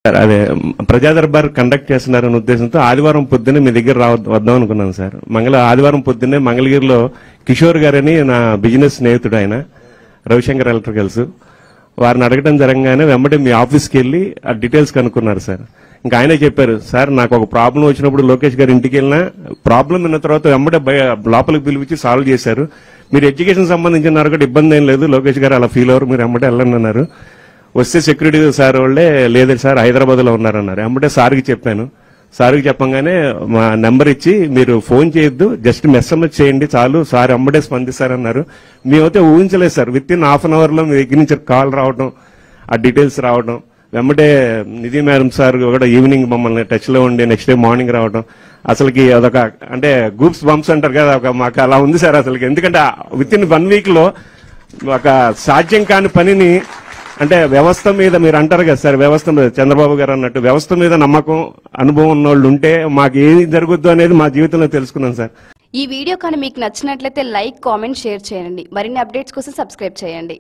Sir అదే ప్రజా Darbar conduct చేస్తున్నారనే ఉద్దేశంతో ఆదివారం పొద్దున్నే మీ దగ్గర వద్దాం అనుకున్నాను సార్. ఆదివారం పొద్దున్నే మంగళగిరిలో కిషోర్ గారని నా బిజినెస్ స్నేహితుడు, ఆయన రవిశంకర్ ఎలక్ట్రికల్స్, వారిని అడగడం జరగగానే వెంబడి మీ ఆఫీస్కి వెళ్ళి ఆ డీటెయిల్స్ కనుక్కున్నారు సార్. ఇంకా ఆయనే చెప్పారు, సార్ నాకు ఒక ప్రాబ్లం వచ్చినప్పుడు లోకేష్ గారి ఇంటికి వెళ్ళినా ప్రాబ్లం విన్న తర్వాత వెంబడే లోపలికి పిలిపించి సాల్వ్ చేశారు. మీరు ఎడ్యుకేషన్ సంబంధించిన కూడా ఇబ్బంది ఏం లేదు, లోకేష్ గారు అలా ఫీల్ అవ్వరు, మీరు వెంబడే వెళ్ళండి అన్నారు. వస్తే సెక్యూరిటీ సార్ వాళ్ళే లేదండి సార్ హైదరాబాద్లో ఉన్నారన్నారు. వెంబడే సార్కి చెప్పాను. సార్కి చెప్పంగానే మా నెంబర్ ఇచ్చి మీరు ఫోన్ చేయొద్దు, జస్ట్ మెసేజ్ చేయండి చాలు, సార్ వెంబడే స్పందిస్తారన్నారు. మేమైతే ఊహించలేదు sir, with in half an అవర్లో మీ దగ్గర నుంచి కాల్ రావడం, ఆ డీటెయిల్స్ రావడం, వెంబడే నిధి మేడం సార్ కూడా ఈవినింగ్ మమ్మల్ని టచ్ లో ఉండి నెక్స్ట్ డే మార్నింగ్ రావడం, అసలుకి అదొక అంటే గూప్స్ బంప్స్ అంటారు కదా, మాకు అలా ఉంది సార్ అసలుకి. ఎందుకంటే విత్ ఇన్ 1 week లో ఒక సాధ్యం కాని పనిని, అంటే వ్యవస్థ మీద మీరు అంటారు కదా సార్, వ్యవస్థ మీద చంద్రబాబు గారు అన్నట్టు వ్యవస్థ మీద నమ్మకం అనుభవం ఉన్న వాళ్ళు ఉంటే మాకు ఏది జరుగుద్దు అనేది మా జీవితంలో తెలుసుకున్నాం సార్. ఈ వీడియో కానీ మీకు నచ్చినట్లయితే లైక్, కామెంట్, షేర్ చేయండి. మరిన్ని అప్డేట్స్ కోసం సబ్స్క్రైబ్ చేయండి.